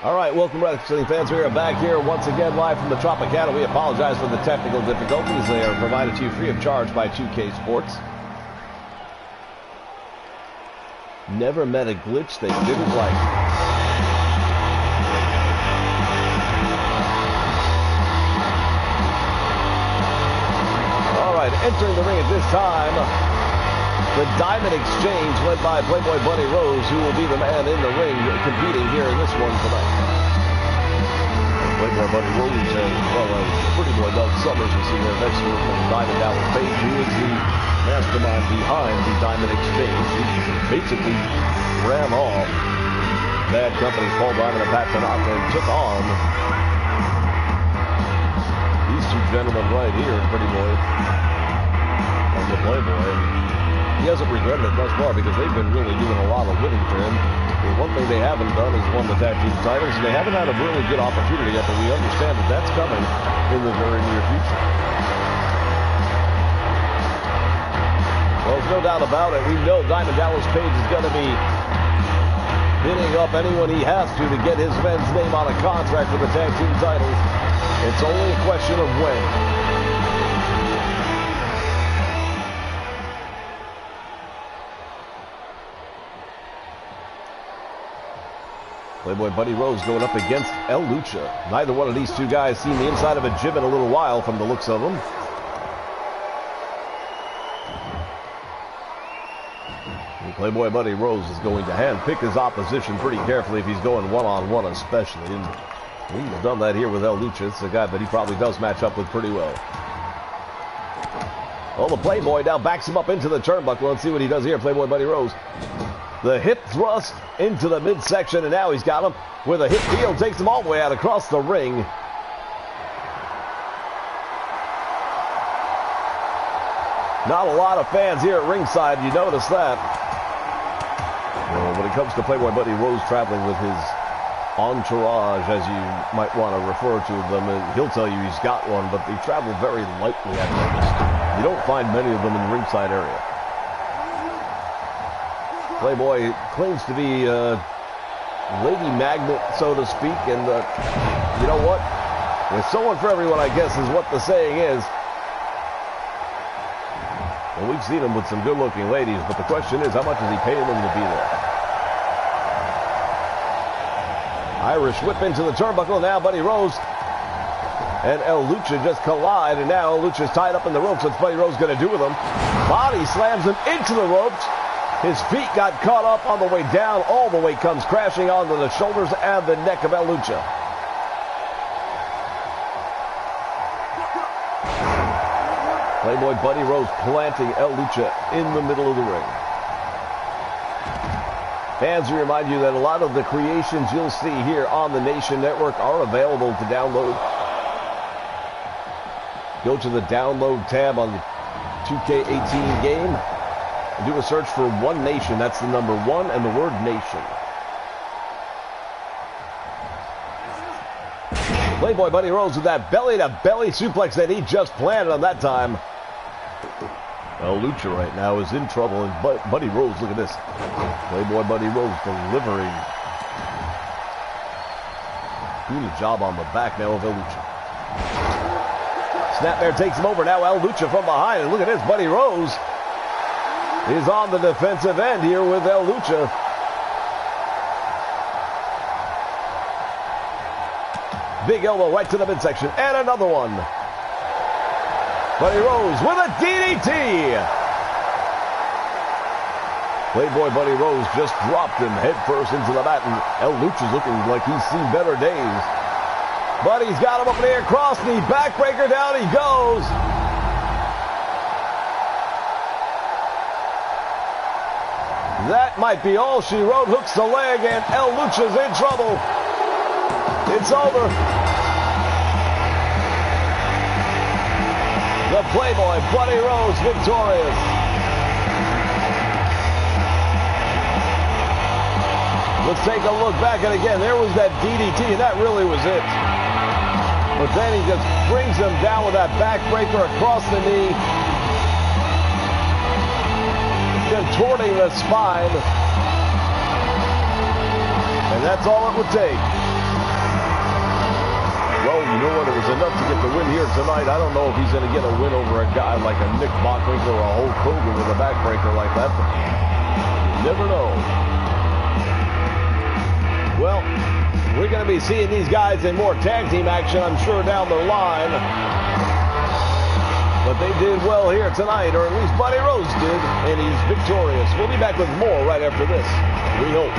All right, welcome wrestling fans. We are back here once again live from the Tropicana. We apologize for the technical difficulties. They are provided to you free of charge by 2K Sports. Never met a glitch they didn't like. All right, entering the ring at this time, the Diamond Exchange, led by Playboy Buddy Rose, who will be the man in the ring competing here in this one tonight. Playboy Buddy Rose, as well as Pretty Boy Doug Summers, we see here next to him from Diamond Dallas Page, who is the mastermind behind the Diamond Exchange. He basically ran off bad companies, Paul Diamond and Pat Tanaka, and took on these two gentlemen right here, Pretty Boy and the Playboy. He hasn't regretted it thus far because they've been really doing a lot of winning for him. And one thing they haven't done is won the tag team titles, and they haven't had a really good opportunity yet, but we understand that that's coming in the very near future. Well, there's no doubt about it. We know Diamond Dallas Page is going to be hitting up anyone he has to get his men's name on a contract for the tag team titles. It's only a question of when. Playboy Buddy Rose going up against El Lucha. Neither one of these two guys seen the inside of a gym in a little while from the looks of them. And Playboy Buddy Rose is going to handpick his opposition pretty carefully if he's going one-on-one especially. And he's done that here with El Lucha. It's a guy that he probably does match up with pretty well. Well, the Playboy now backs him up into the turnbuckle. Let's see what he does here, Playboy Buddy Rose. The hip thrust into the midsection, and now he's got him with a hip heel. Takes him all the way out across the ring. Not a lot of fans here at ringside. You notice that. Well, when it comes to Playboy Buddy Rose traveling with his entourage, as you might want to refer to them, he'll tell you he's got one, but they travel very lightly, I've noticed. You don't find many of them in the ringside area. Playboy claims to be a lady magnet, so to speak, and you know what? There's someone for everyone, I guess, is what the saying is. And we've seen him with some good-looking ladies, but the question is, how much is he paying them to be there? Irish whip into the turnbuckle. Now Buddy Rose and El Lucha just collide, and now El Lucha's tied up in the ropes. What's Buddy Rose going to do with him? Body slams him into the ropes. His feet got caught up on the way down. All the way comes crashing onto the shoulders and the neck of El Lucha. Playboy Buddy Rose planting El Lucha in the middle of the ring. Fans, we remind you that a lot of the creations you'll see here on the Nation Network are available to download. Go to the download tab on the 2K18 game. Do a search for One Nation. That's the number 1 and the word nation. Playboy Buddy Rose with that belly-to-belly suplex that he just planted on that time. El Lucha right now is in trouble, and Buddy Rose, look at this. Playboy Buddy Rose delivering. Doing a job on the back now of El Lucha. Snapmare takes him over. Now El Lucha from behind, and look at this. Buddy Rose is on the defensive end here with El Lucha. Big elbow right to the midsection. And another one. Buddy Rose with a DDT. Playboy Buddy Rose just dropped him head first into the mat, and El Lucha's looking like he's seen better days. Buddy's got him up in the air. Cross knee, backbreaker, down he goes. That might be all she wrote. Hooks the leg, and El Lucha's in trouble. It's over. The Playboy Buddy Rose victorious. Let's take a look back, and again, there was that DDT, and that really was it. But then he just brings him down with that backbreaker across the knee, contorting the spine. And that's all it would take. you know what? It was enough to get the win here tonight. I don't know if he's going to get a win over a guy like a Nick Bockwinkel or a Hulk Hogan with a backbreaker like that. But you never know. Well, we're going to be seeing these guys in more tag team action, I'm sure, down the line. But they did well here tonight, or at least Buddy Rose did, and he's victorious. We'll be back with more right after this. We hope.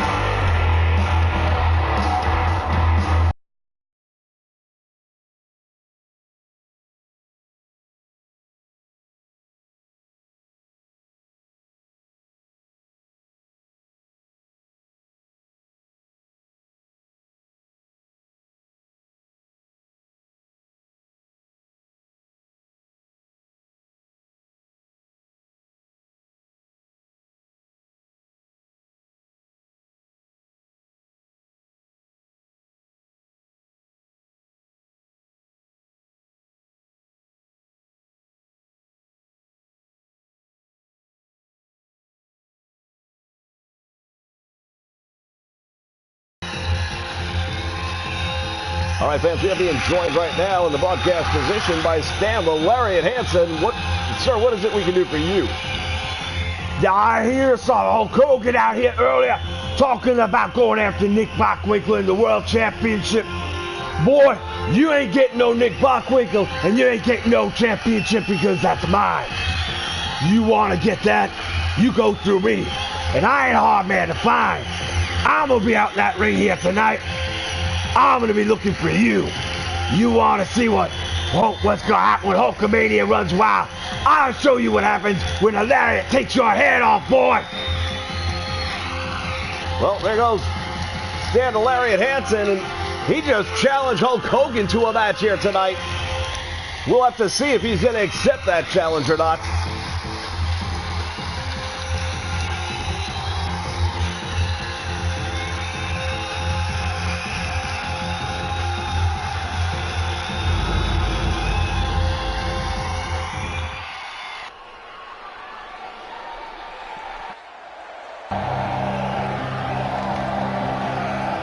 All right, fans, we're being joined right now in the broadcast position by Stan the Lariat Hansen. Sir, what is it we can do for you? I hear saw Hulk Hogan out here earlier talking about going after Nick Bockwinkel in the World Championship. Boy, you ain't getting no Nick Bockwinkel, and you ain't getting no championship because that's mine. You want to get that? You go through me, and I ain't a hard man to find. I'm going to be out in that ring here tonight. I'm going to be looking for you. You want to see what's going to happen when Hulkamania runs wild? I'll show you what happens when a lariat takes your head off, boy. Well, there goes Stan the Lariat Hansen, and he just challenged Hulk Hogan to a match here tonight. We'll have to see if he's going to accept that challenge or not.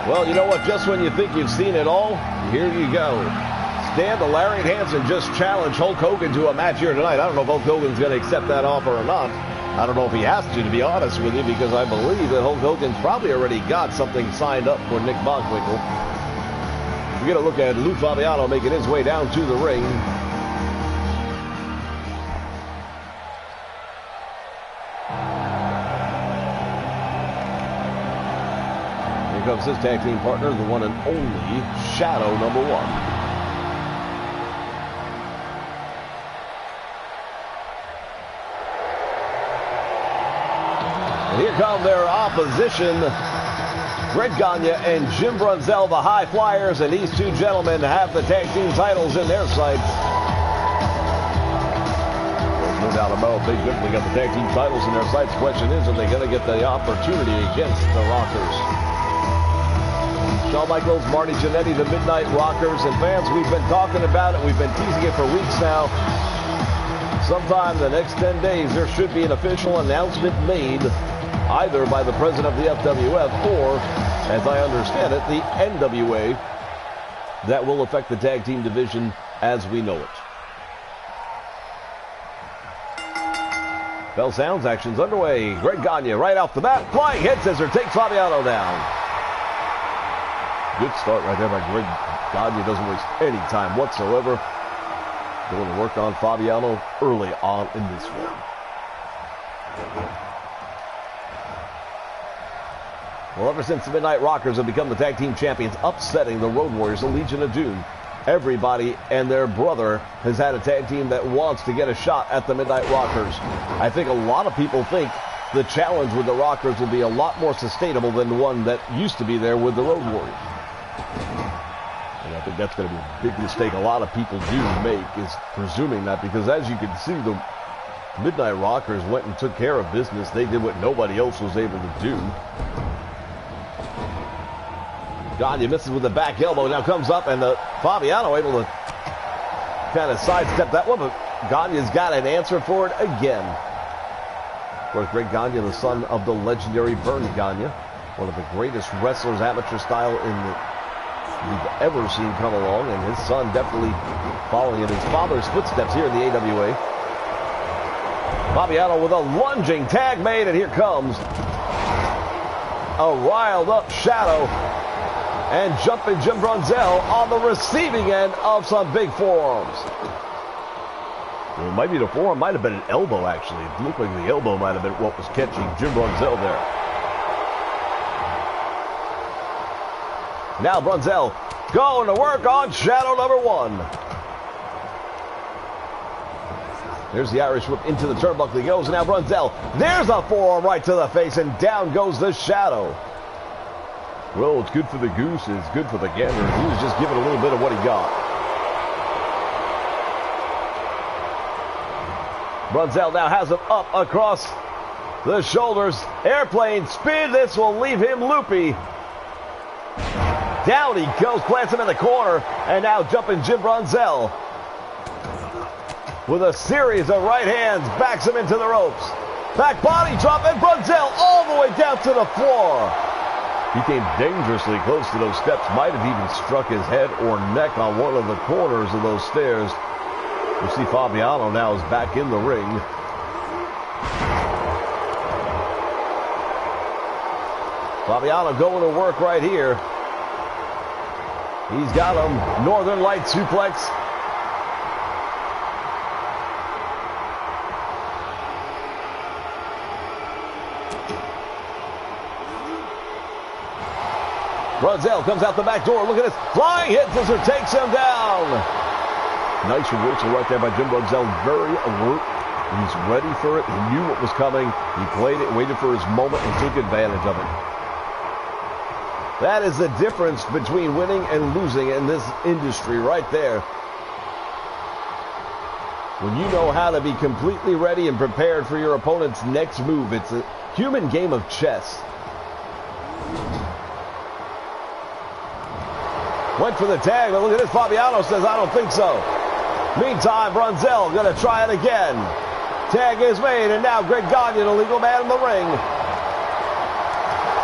Well, you know what? Just when you think you've seen it all, here you go. Stan the Lariat Hansen just challenged Hulk Hogan to a match here tonight. I don't know if Hulk Hogan's going to accept that offer or not. I don't know if he has to be honest with you, because I believe that Hulk Hogan's probably already got something signed up for Nick Bockwinkel. We're going to look at Lou Fabiano making his way down to the ring. Here comes his tag team partner, the one and only Shadow number 1. And here come their opposition, Greg Gagne and Jim Brunzell, the High Flyers, and these two gentlemen have the tag team titles in their sights. There's no doubt about it, they definitely got the tag team titles in their sights. Question is, are they going to get the opportunity against the Rockers? Shawn Michaels, Marty Jannetty, the Midnight Rockers, and fans, we've been talking about it. We've been teasing it for weeks now. Sometime in the next 10 days, there should be an official announcement made either by the president of the FWF or, as I understand it, the NWA that will affect the tag team division as we know it. Bell sounds, action's underway. Greg Gagne right off the bat, flying head scissor takes Fabiano down. Good start right there by Greg Gagne. Doesn't waste any time whatsoever. Going to work on Fabiano early on in this one. Well, ever since the Midnight Rockers have become the tag team champions, upsetting the Road Warriors, the Legion of Doom, everybody and their brother has had a tag team that wants to get a shot at the Midnight Rockers. I think a lot of people think the challenge with the Rockers will be a lot more sustainable than the one that used to be there with the Road Warriors. And I think that's going to be a big mistake a lot of people do make, is presuming that, because as you can see, the Midnight Rockers went and took care of business. They did what nobody else was able to do. Gagne misses with the back elbow, now comes up, and Fabiano able to kind of sidestep that one, but Gagne's got an answer for it again. Of course, Greg Gagne, the son of the legendary Vern Gagne, one of the greatest wrestlers, amateur style, in the we've ever seen come along, and his son definitely following in his father's footsteps here in the AWA. Fabiano with a lunging tag made, and here comes a riled up Shadow and jumping Jim Brunzell on the receiving end of some big forearms. It might be the forearm, might have been an elbow actually. It looked like the elbow might have been what was catching Jim Brunzell there. Now Brunzell going to work on Shadow number 1. There's the Irish whip into the turnbuckle. He goes, and now Brunzell. There's a forearm right to the face, and down goes the Shadow. Well, it's good for the goose, it's good for the gander. He was just giving a little bit of what he got. Brunzell now has him up across the shoulders. Airplane spin. This will leave him loopy. Down he goes, plants him in the corner, and now jumping Jim Brunzell with a series of right hands, backs him into the ropes. Back body drop, and Brunzell all the way down to the floor. He came dangerously close to those steps, might have even struck his head or neck on one of the corners of those stairs. You see Fabiano now is back in the ring. Fabiano going to work right here. He's got him. Northern Light suplex. Brunzell comes out the back door. Look at this. Flying hit scissor takes him down. Nice reversal right there by Jim Brunzell. Very alert. He's ready for it. He knew what was coming. He played it, waited for his moment, and took advantage of it. That is the difference between winning and losing in this industry right there. When you know how to be completely ready and prepared for your opponent's next move, it's a human game of chess. Went for the tag, but look at this. Fabiano says, I don't think so. Meantime, Brunzell going to try it again. Tag is made, and now Greg Gagne, the legal man in the ring.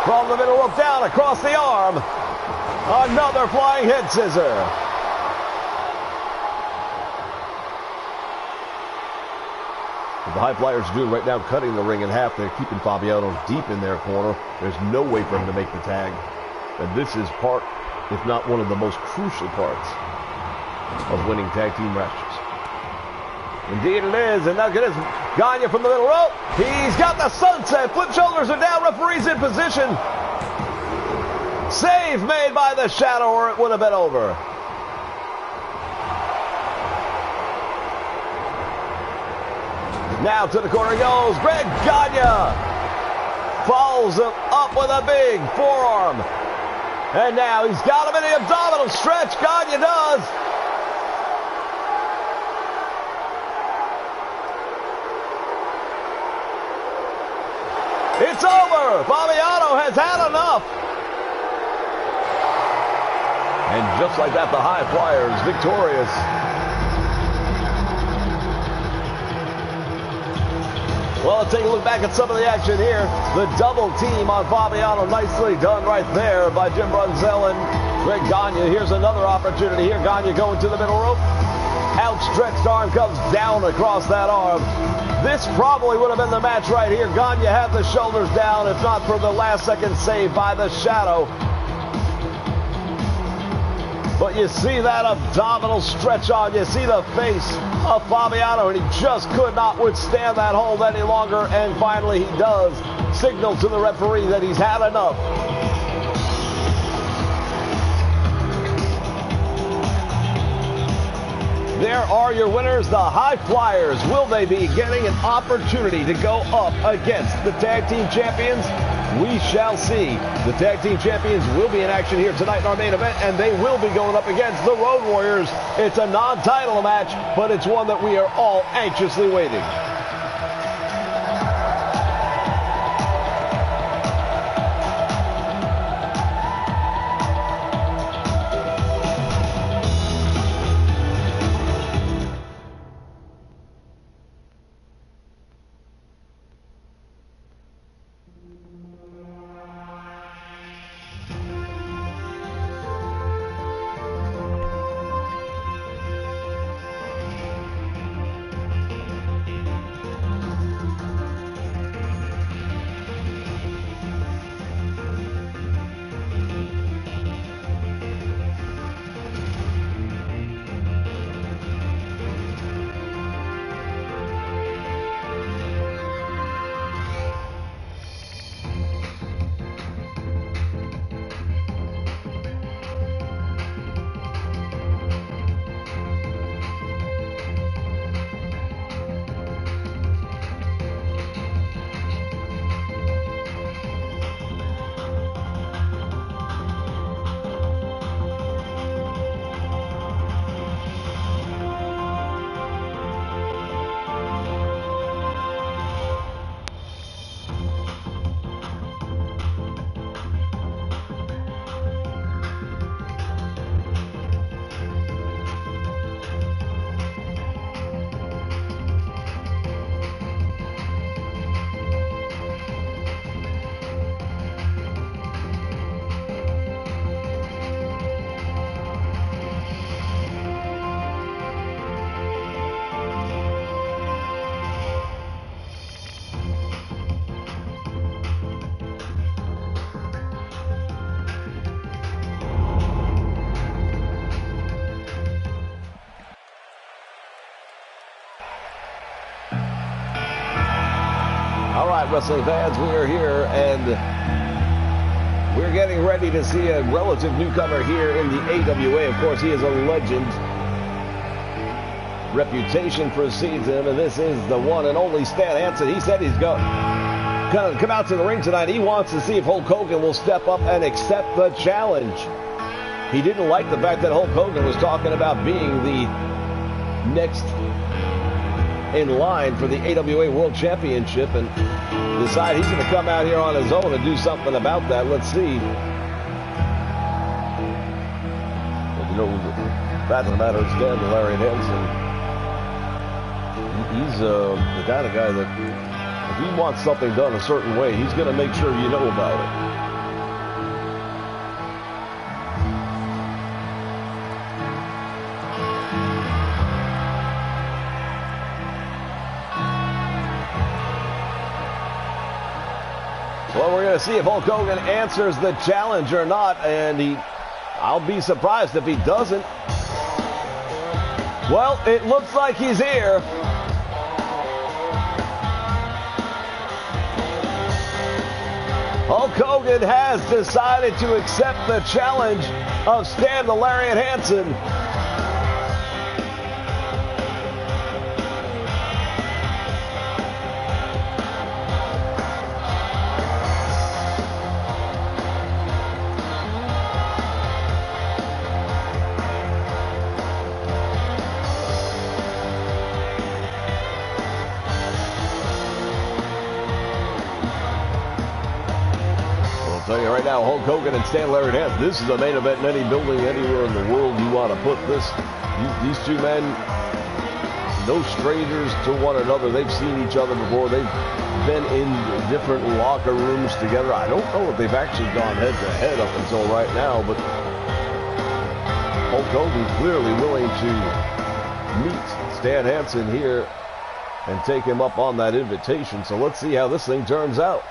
From the middle rope down across the arm. Another flying head scissor. What the High Flyers are doing right now, cutting the ring in half. They're keeping Fabiano deep in their corner. There's no way for him to make the tag. And this is part, if not one of the most crucial parts of winning tag team matches. Indeed it is, and look at this. Gagne from the middle rope. He's got the sunset. Flip shoulders are down. Referee's in position. Save made by the Shadow, or it would have been over. Now to the corner he goes. Greg Gagne follows him up with a big forearm. And now he's got him in the abdominal stretch. Gagne does. It's over. Fabiano has had enough. And just like that, the High Flyers victorious. Well, let's take a look back at some of the action here. The double team on Fabiano, nicely done right there by Jim Brunzell and Greg Gagne. Here's another opportunity here. Gagne going to the middle rope. Outstretched arm comes down across that arm. This probably would have been the match right here. Gagne had the shoulders down, if not for the last second save by the Shadow. But you see that abdominal stretch on. You see the face of Fabiano, and he just could not withstand that hold any longer. And finally he does signal to the referee that he's had enough. There are your winners, the High Flyers. Will they be getting an opportunity to go up against the tag team champions? We shall see. The tag team champions will be in action here tonight in our main event, and they will be going up against the Road Warriors. It's a non-title match, but it's one that we are all anxiously waiting. All right, wrestling fans, we are here, and we're getting ready to see a relative newcomer here in the AWA. Of course, he is a legend. Reputation precedes him, and this is the one and only Stan Hansen. He said he's going to come out to the ring tonight. He wants to see if Hulk Hogan will step up and accept the challenge. He didn't like the fact that Hulk Hogan was talking about being the next in line for the AWA World Championship, and decide he's going to come out here on his own and do something about that. Let's see. Well, you know, the fact of the matter is, Stan Larry Hansen, he's the kind of guy that if he wants something done a certain way, he's going to make sure you know about it. Well, we're going to see if Hulk Hogan answers the challenge or not, and I'll be surprised if he doesn't. Well, it looks like he's here. Hulk Hogan has decided to accept the challenge of Stan the Lariat Hansen. I'll tell you right now, Hulk Hogan and Stan Larry Hansen, this is a main event in any building anywhere in the world you want to put this. These two men, no strangers to one another. They've seen each other before. They've been in different locker rooms together. I don't know if they've actually gone head to head up until right now, but Hulk Hogan clearly willing to meet Stan Hansen here and take him up on that invitation. So let's see how this thing turns out.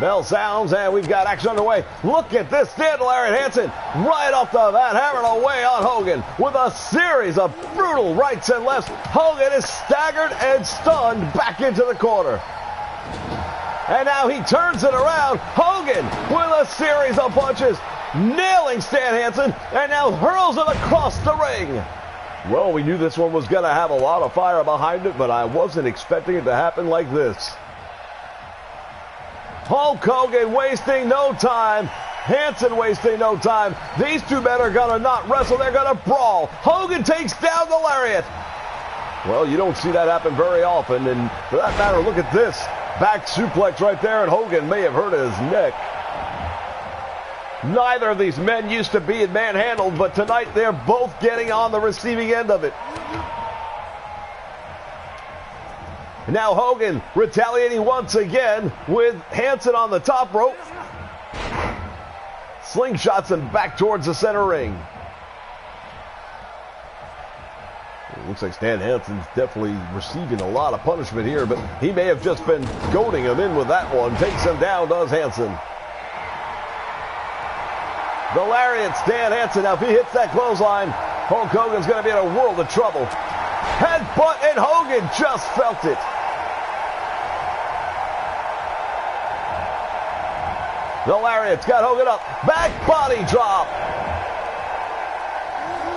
Bell sounds, and we've got action underway. Look at this. Stan Larry Hansen right off the bat, hammering away on Hogan with a series of brutal rights and lefts. Hogan is staggered and stunned back into the corner. And now he turns it around. Hogan with a series of punches, nailing Stan Hansen, and now hurls him across the ring. Well, we knew this one was going to have a lot of fire behind it, but I wasn't expecting it to happen like this. Hulk Hogan wasting no time. Hansen wasting no time. These two men are going to not wrestle. They're going to brawl. Hogan takes down the lariat. Well, you don't see that happen very often. And for that matter, look at this. Back suplex right there, and Hogan may have hurt his neck. Neither of these men used to be manhandled, but tonight they're both getting on the receiving end of it. Now Hogan retaliating once again with Hansen on the top rope. Slingshots him back towards the center ring. It looks like Stan Hansen's definitely receiving a lot of punishment here, but he may have just been goading him in with that one. Takes him down, does Hansen. The lariat, Stan Hansen. Now if he hits that clothesline, Hulk Hogan's going to be in a world of trouble. Headbutt, and Hogan just felt it. The lariat's got Hogan up. Back body drop.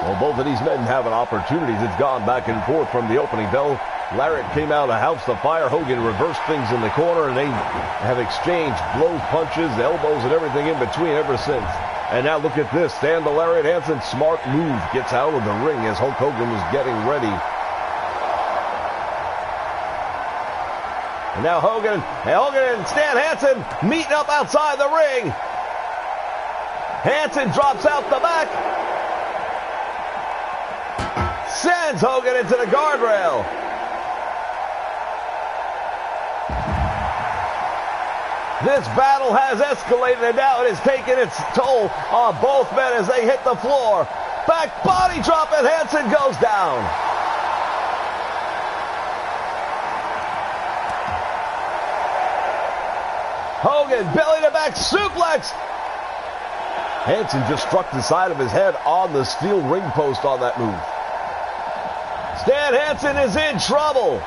Well, both of these men having opportunities. It's gone back and forth from the opening bell. Lariat came out of house to fire. Hogan reversed things in the corner, and they have exchanged blows, punches, elbows, and everything in between ever since. And now look at this. Stan the Lariat Hansen, smart move, gets out of the ring as Hulk Hogan was getting ready. And now Hogan and Stan Hansen meeting up outside the ring. Hansen drops out the back. Sends Hogan into the guardrail. This battle has escalated, and now it is taking its toll on both men as they hit the floor. Back body drop, and Hansen goes down. Hogan belly to back suplex. Hansen just struck the side of his head on the steel ring post on that move. Stan Hansen is in trouble.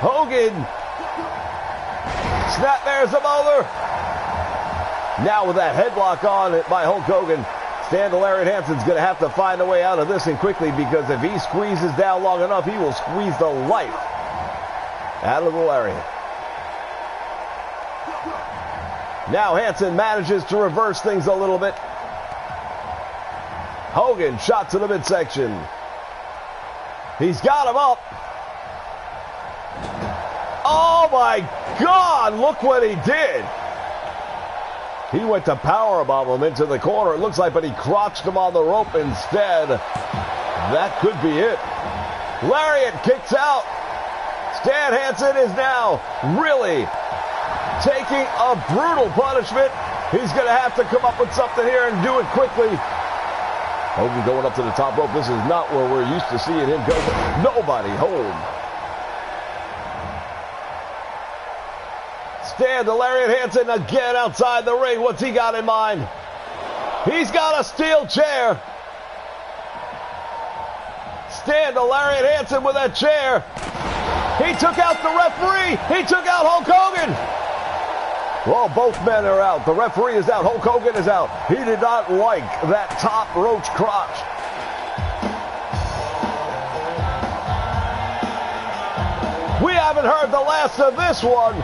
Hogan. Snapmares him over. Now with that headlock on it by Hulk Hogan, Stan the Lariat Hansen's going to have to find a way out of this and quickly, because if he squeezes down long enough, he will squeeze the life out of the Lariat. Now Hansen manages to reverse things a little bit. Hogan shot to the midsection. He's got him up. Oh my God, look what he did. He went to powerbomb him into the corner, it looks like, but he crotched him on the rope instead. That could be it. Lariat kicks out. Stan Hansen is now really taking a brutal punishment. He's going to have to come up with something here and do it quickly. Hogan going up to the top rope. This is not where we're used to seeing him go. Nobody home. Stan the Lariat Hansen again outside the ring. What's he got in mind? He's got a steel chair. Stan the Lariat Hansen with that chair. He took out the referee. He took out Hulk Hogan. Well, both men are out. The referee is out. Hulk Hogan is out. He did not like that top roach crotch. We haven't heard the last of this one.